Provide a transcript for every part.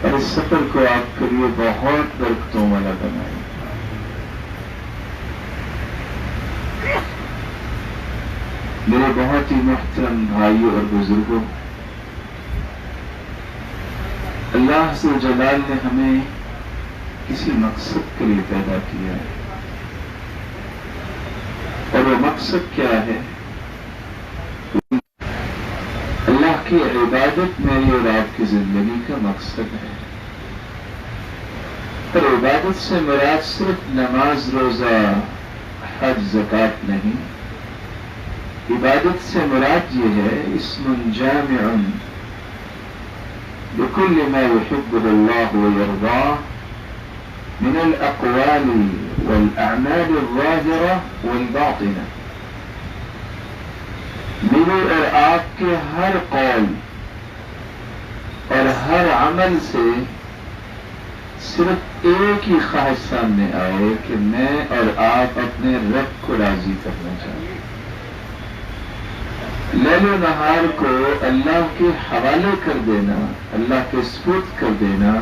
اور اس سفر کو آپ کے لیے بہت برکتوں والا بنائے. میرے بہت ہی محترم بھائیوں اور بزرگوں، اللہ عز و جلال نے ہمیں کسی مقصد کے لیے پیدا کیا ہے، اور وہ مقصد کیا ہے؟ اللہ کی عبادت میری اور آپ کی زندگی کا مقصد ہے. اور عبادت سے مراد صرف نماز، روزہ، حج، زکوٰۃ نہیں. عبادت سے مراد یہ ہے اسم جامع لكل ما يحبه الله ويرضاه من الأقوال والأعمال الظاهرة والباطنة. میرے اور آپ کے ہر قول اور ہر عمل سے صرف ایک ہی خواہش سامنے آئے کہ میں اور آپ اپنے رب کو راضی کرنا چاہتے ہیں. لیل و نہار کو اللہ کے حوالے کر دینا، اللہ کے سپرد کر دینا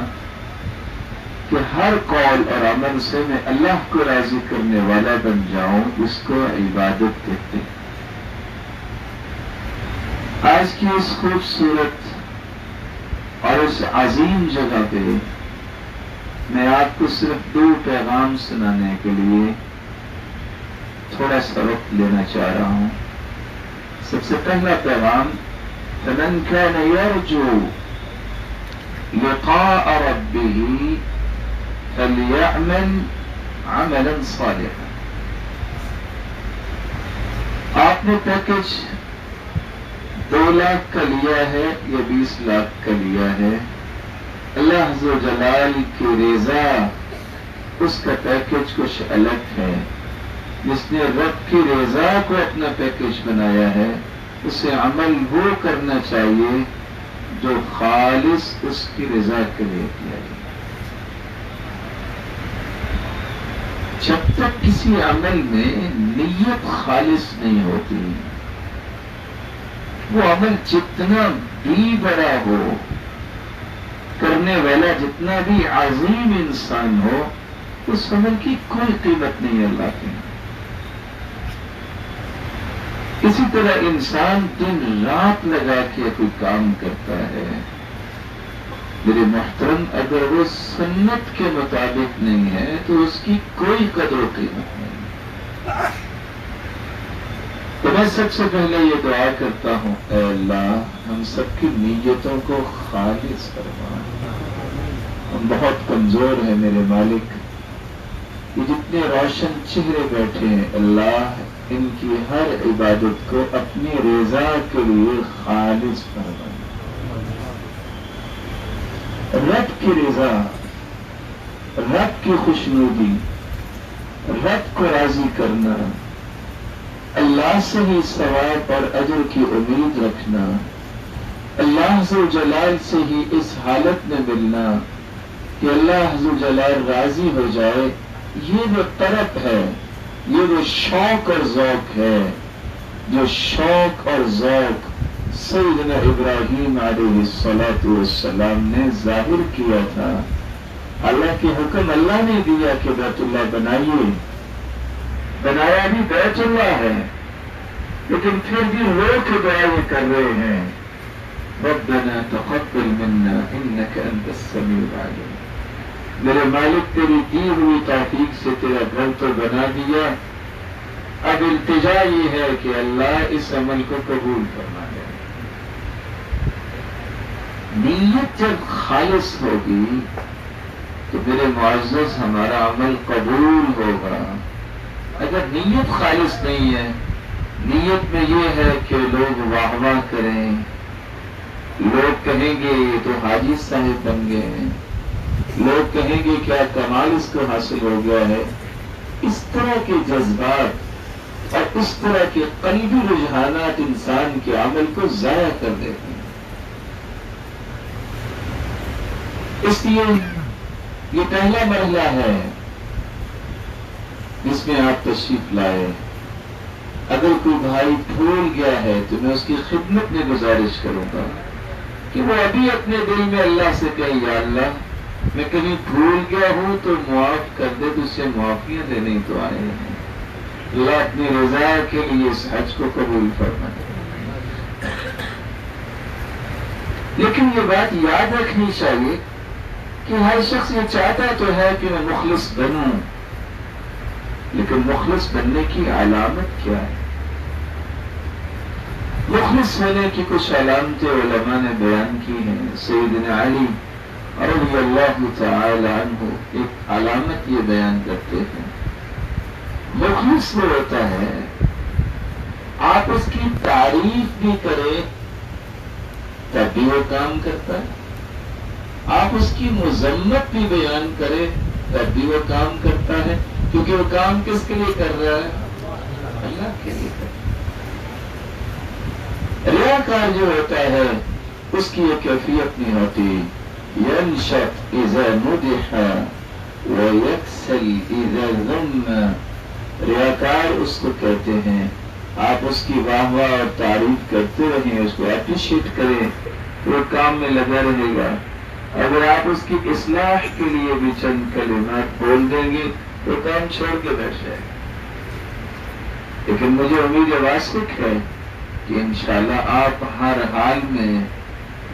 کہ ہر قول اور عمل سے میں اللہ کو راضی کرنے والا بن جاؤں، اس کو عبادت کہتے ہیں. آج کی اس خوبصورت اور اس عظیم جگہ پہ میں آپ کو صرف 2 پیغام سنانے کے لیے تھوڑا سا وقت لینا چاہ رہا ہوں. سب سے پہلا پیغام، فمن كان يرجو لقاء ربه فليعمل عملا صالحا. آپ نے پیکج 2 لاکھ کا لیا ہے یا 20 لاکھ کا لیا ہے، اللہ عز و جلال کی رضا اس کا پیکج کچھ الگ ہے. جس نے رب کی رضا کو اپنا پیکج بنایا ہے، اسے عمل وہ کرنا چاہیے جو خالص اس کی رضا کے لیے کیا جائے. جب تک کسی عمل میں نیت خالص نہیں ہوتی، وہ عمل جتنا بھی بڑا ہو، کرنے والا جتنا بھی عظیم انسان ہو، اس عمل کی کوئی قیمت نہیں ہے اللہ کے. اسی طرح انسان دن رات لگا کے کوئی کام کرتا ہے، میرے محترم، اگر وہ سنت کے مطابق نہیں ہے تو اس کی کوئی قدر و قیمت نہیں. تو میں سب سے پہلے یہ دعا کرتا ہوں، اے اللہ ہم سب کی نیتوں کو خالص فرما. ہم بہت کمزور ہیں میرے مالک. یہ جتنے روشن چہرے بیٹھے ہیں، اللہ ان کی ہر عبادت کو اپنی رضا کے لیے خالص فرما. رب کی رضا، رب کی خوشنودی، رب کو راضی کرنا، اللہ سے ہی ثواب اور اجر کی امید رکھنا، اللہ عز و جلال سے ہی اس حالت میں ملنا کہ اللہ عز و جلال راضی ہو جائے، یہ وہ طرف ہے، یہ وہ شوق اور ذوق ہے جو شوق اور ذوق سیدنا ابراہیم علیہ السلام نے ظاہر کیا تھا. حالانکہ حکم اللہ نے دیا کہ بیت اللہ بنائیے، بنایا بھی بیت اللہ ہے، لیکن پھر بھی وہ کہ دعائیں کر رہے ہیں، ربنا تقبل منا انك انت السميع العليم. میرے مالک تیری دی ہوئی توفیق سے تیرا گھر تو بنا دیا، اب التجا یہ ہے کہ اللہ اس عمل کو قبول فرما لے. نیت جب خالص ہوگی تو میرے معزز ہمارا عمل قبول ہوگا. اگر نیت خالص نہیں ہے، نیت میں یہ ہے کہ لوگ واہ واہ کریں، لوگ کہیں گے یہ تو حاجی صاحب بن گئے ہیں، لوگ کہیں گے کیا کمال اس کو حاصل ہو گیا ہے، اس طرح کے جذبات اور اس طرح کے قلبی رجحانات انسان کے عمل کو ضائع کر دیتے ہیں. اس لیے یہ پہلا مرحلہ ہے جس میں آپ تشریف لائے. اگر کوئی بھائی بھول گیا ہے تو میں اس کی خدمت میں گزارش کروں گا کہ وہ ابھی اپنے دل میں اللہ سے کہے یا اللہ میں کہیں بھول گیا ہوں تو معاف کر دے، تجھ سے معافیاں دینے تو آئے ہیں، اللہ اپنی رضا کے لیے اس حج کو قبول فرما دے۔ لیکن یہ بات یاد رکھنی چاہیے کہ ہر شخص یہ چاہتا تو ہے کہ میں مخلص بنوں، لیکن مخلص بننے کی علامت کیا ہے؟ مخلص ہونے کی کچھ علامتیں علماء نے بیان کی ہیں۔ سیدنا علی رضی اللہ تعالی عنہ ایک علامت یہ بیان کرتے ہیں، مخلص وہ ہوتا ہے آپ اس کی تعریف بھی کریں تب بھی وہ کام کرتا ہے، آپ اس کی مذمت بھی بیان کریں تب بھی وہ کام کرتا ہے، کیونکہ وہ کام کس کے لیے کر رہا ہے؟ اللہ کے لیے کر رہا ہے۔ ریاکار جو ہوتا ہے اس کی یہ کیفیت نہیں ہوتی، ينشط اذا مدح ويكسل اذا ذم، ریاکار اس کو کہتے ہیں آپ اس کی واہ واہ اور تعریف کرتے رہیں، اس کو اپریشیٹ کریں، وہ کام میں لگا رہے گا۔ اگر آپ اس کی اصلاح کے لیے بھی چند کلمات بول دیں گے تو کام چھوڑ کے بیٹھ جائے گا۔ لیکن مجھے امید واسق ہے کہ انشاءاللہ آپ ہر حال میں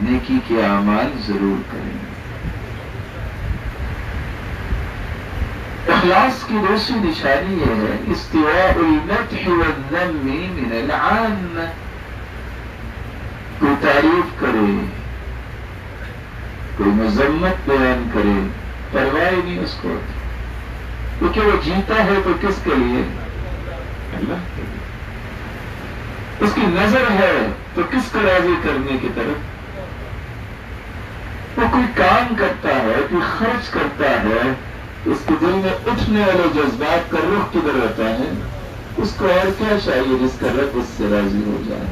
نیکی کے اعمال ضرور کریں گے۔ اخلاص کی دوسری نشانی یہ ہے استواء المدح والذم من العام، کوئی تعریف کرے کوئی مذمت بیان کرے پرواہ نہیں اس کو، کیونکہ وہ جیتا ہے تو کس کے لیے؟ اللہ کے لیے۔ اس کی نظر ہے تو کس کو راضی کرنے کی طرف؟ وہ کوئی کام کرتا ہے کوئی خرچ کرتا ہے، اس کے دل میں اٹھنے والے جذبات کا رخ کدھر رہتا ہے؟ اس کو اور کیا چاہیے جس کا رب اس سے راضی ہو جائے؟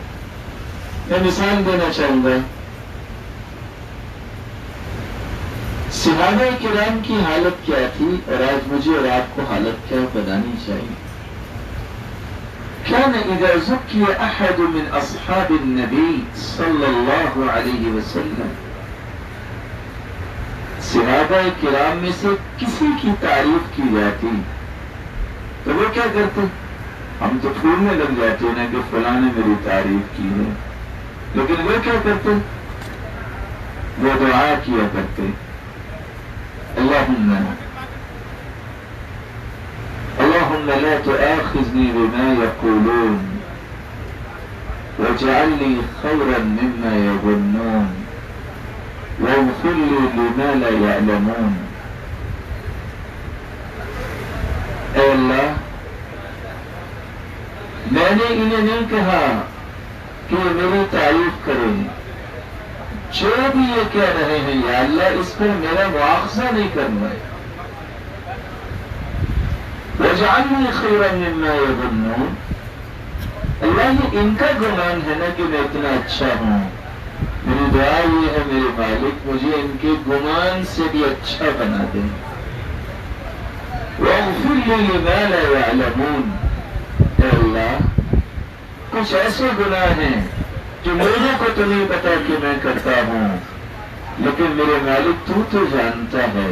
میں مثال دینا چاہوں گا، صحابہ کرام کی حالت کیا تھی اور آج مجھے اور آپ کو حالت کیا بتانی چاہیے۔ كان إذا ذكي أحد من أصحاب النبي صلى الله عليه وسلم، صحابہ کرام میں سے کسی کی تعریف کی جاتی تو وہ کیا کرتے؟ ہم تو پھولنے لگ جاتے ہیں کہ فلاں نے میری تعریف کی ہے، لیکن وہ کیا کرتے؟ وہ دعا کیا کرتے، اللهم لا تؤاخذني بما يقولون واجعلني خيرا مما يظنون واغفر لي لما لا يعلمون۔ اے اللہ میں نے انہیں نہیں کہا کہ میری تعریف کریں، جو بھی یہ کہہ رہے ہیں یا اللہ اس پر میرا مواخذہ نہیں کرنا ہے، وَاجْعَلْنِي خَيْرًا مِمَّا يَظُنُّونَ، اللہ یہ ان کا گمان ہے نا کہ میں اتنا اچھا ہوں، میری دعا یہ ہے میرے مالک مجھے ان کے گمان سے بھی اچھا بنا دیں۔ وَاغْفِرْ لِي لِمَا لَا يَعْلَمُونَ، اے اللہ کچھ ایسے گناہ ہیں جو لوگوں کو تو نہیں پتا کہ میں کرتا ہوں، لیکن میرے مالک تو جانتا ہے،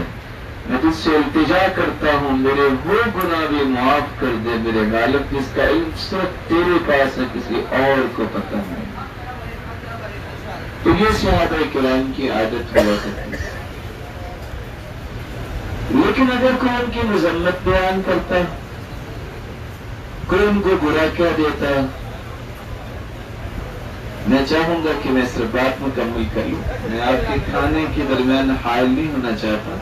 میں تجھ سے التجا کرتا ہوں میرے وہ گناہ بھی معاف کر دے میرے مالک، جس کا علم صرف تیرے پاس ہے کسی اور کو پتہ نہیں۔ تو یہ صحابہ کرام کی عادت ہوا کرتی ہے۔ لیکن اگر کوئی ان کی مذمت بیان کرتا، کوئی ان کو برا کہہ دیتا، میں چاہوں گا کہ میں صرف بات مکمل کر لوں، میں آپ کے کھانے کے درمیان حائل نہیں ہونا چاہتا،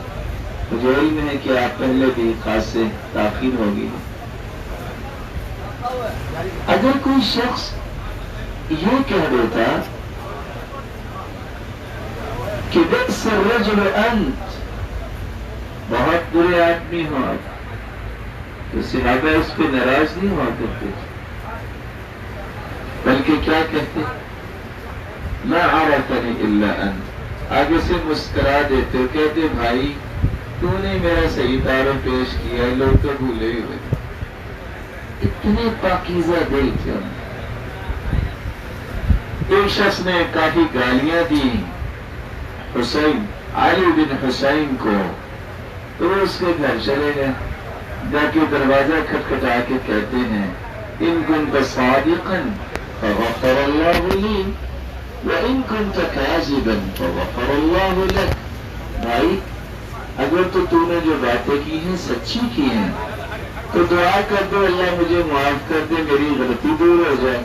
مجھے علم ہے کہ آپ پہلے بھی خاص سے تاخیر ہوگی۔ اگر کوئی شخص یہ کہہ دیتا کہ بئس الرجل انت، بہت برے آدمی ہو آپ، تو صحابہ اس پہ ناراض نہیں ہوا کرتے، بلکہ کیا کہتے؟ ما عرفنی الا انت، آگے سے مسکرا دیتے، کہتے بھائی تو نے میرا صحیح تعارف پیش کیا، لوگ تو بھولے ہی ہوئے۔ اتنے پاکیزہ دل تھے۔ ایک شخص نے کافی گالیاں دی حسین علی بن حسین کو، تو وہ اس کے گھر چلے گئے، جا کے دروازہ کھٹکھٹا کے کہتے ہیں ان كنت صادقا فغفر اللہ لی وان كنت كاذبا فغفر اللہ لك۔ بھائی اگر تو نے جو باتیں کی ہیں سچی کی ہیں تو دعا کر دو اللہ مجھے معاف کر دے، میری غلطی دور ہو جائے،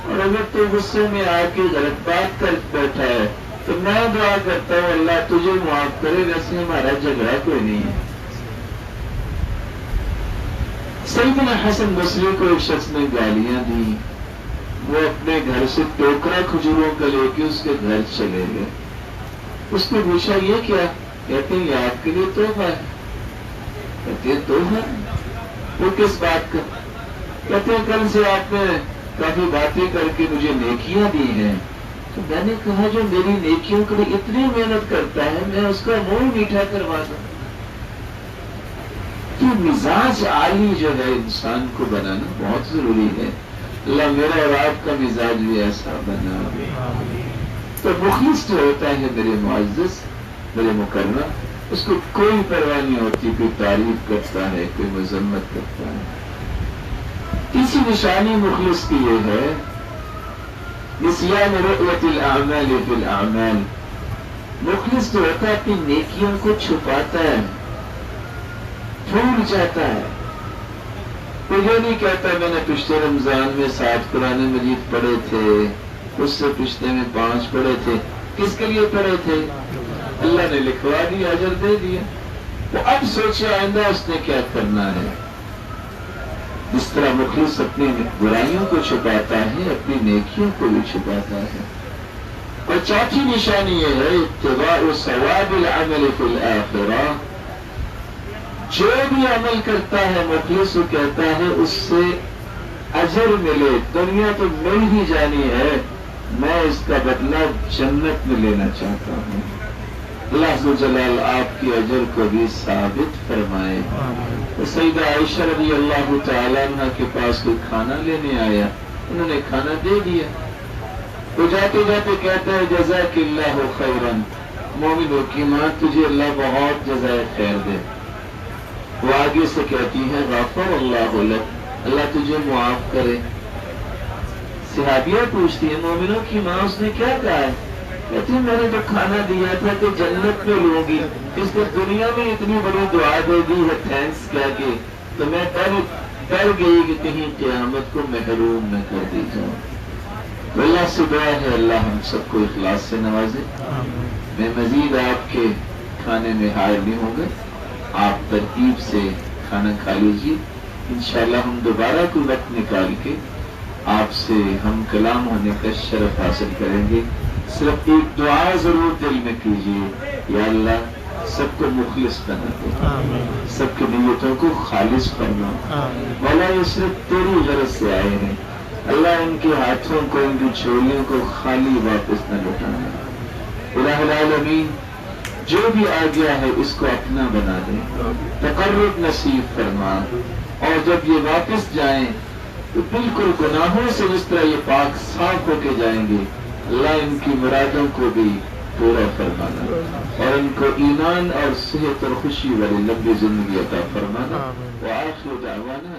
اور اگر تو غصے میں آ کے غلط بات کر بیٹھا ہے تو میں دعا کرتا ہوں اللہ تجھے معاف کرے، ویسے ہمارا جھگڑا کوئی نہیں ہے۔ سیدنا حسن بصری کو ایک شخص نے گالیاں دی، وہ اپنے گھر سے ٹوکرا کھجوروں کا لے کے اس کے گھر چلے گئے۔ اس نے پوچھا یہ کیا؟ کہتے ہیں یہ آپ کے لیے تحفہ ہے۔ کہتے ہیں تحفہ؟ وہ کس بات کا؟ کہتے ہیں کل سے آپ نے کافی باتیں کر کے مجھے نیکیاں دی ہیں، تو میں نے کہا جو میری نیکیوں کے لیے اتنی محنت کرتا ہے میں اس کا منہ میٹھا کروا دوں۔ یہ مزاج عالی جو ہے انسان کو بنانا بہت ضروری ہے۔ اللہ میرا اور آپ کا مزاج بھی ایسا بنا۔ تو مخلص جو ہوتا ہے میرے معزز میرے مکرم، اس کو کوئی پرواہ نہیں ہوتی، کوئی تعریف کرتا ہے کوئی مذمت کرتا ہے۔ تیسری نشانی مخلص کی یہ ہے نسیان رؤیت الاعمال فی الاعمال۔ مخلص جو ہوتا ہے اپنی نیکیوں کو چھپاتا ہے، بھول جاتا ہے۔ وہ یہ نہیں کہتا میں نے پچھلے رمضان میں 7 قرآن مجید پڑھے تھے، اس سے پچھلے میں 5 پڑھے تھے، کس کے لیے پڑھے تھے؟ اللہ نے لکھوا دیا، اجر دے دیا، وہ اب سوچے آئندہ اس نے کیا کرنا ہے۔ اس طرح مخلص اپنی برائیوں کو چھپاتا ہے، اپنی نیکیوں کو بھی چھپاتا ہے۔ اور چوتھی نشانی یہ ہے اتباع ثواب العمل فی الآخرہ۔ جو بھی عمل کرتا ہے مخلص وہ کہتا ہے اس سے اجر ملے، دنیا تو مل ہی جانی ہے، میں اس کا بدلہ جنت میں لینا چاہتا ہوں۔ اللہ عز و جلال آپ کی اجر کو بھی ثابت فرمائے۔ سیدہ عائشہ رضی اللہ تعالیٰ عنہ کے پاس کوئی کھانا لینے آیا، انہوں نے کھانا دے دیا، وہ جاتے جاتے کہتا ہے جزاک اللہ خیرا، مومنوں کی ماں تجھے اللہ بہت جزائے خیر دے۔ وہ آگے سے کہتی ہے غفر اللہ لک، اللہ تجھے معاف کرے۔ صحابیہ پوچھتی ہے مومنوں کی ماں اس نے کیا کہا ہے؟ کہتی ہے میں نے جو کھانا دیا تھا کہ جنت میں لوں گی، اس نے دنیا میں اتنی بڑی دعا دے دی ہے تھینکس کہہ کے، تو میں ڈر گئی کہ کہیں قیامت کو محروم نہ کر دی جاؤں۔ اللہ سے دعا ہے اللہ ہم سب کو اخلاص سے نوازے۔ میں مزید آپ کے کھانے میں حائل نہیں ہوں گا، آپ ترتیب سے کھانا کھا لیجیے، انشاءاللہ ہم دوبارہ کوئی وقت نکال کے آپ سے ہم کلام ہونے کا شرف حاصل کریں گے۔ صرف ایک دعا ضرور دل میں کیجیے، یا اللہ سب کو مخلص بنا دے، سب کی نیتوں کو خالص فرما، مولا یہ صرف تیری غرض سے آئے ہیں، اللہ ان کے ہاتھوں کو ان کی جھولیوں کو خالی واپس نہ لوٹانا۔ الہ العالمین جو بھی آ گیا ہے اس کو اپنا بنا دے، تقرب نصیب فرما، اور جب یہ واپس جائیں تو بالکل گناہوں سے جس طرح یہ پاک صاف ہو کے جائیں گے، اللہ ان کی مرادوں کو بھی پورا فرمانا اور ان کو ایمان اور صحت اور خوشی والی لمبی زندگی عطا فرمانا۔ وآخر دعوانا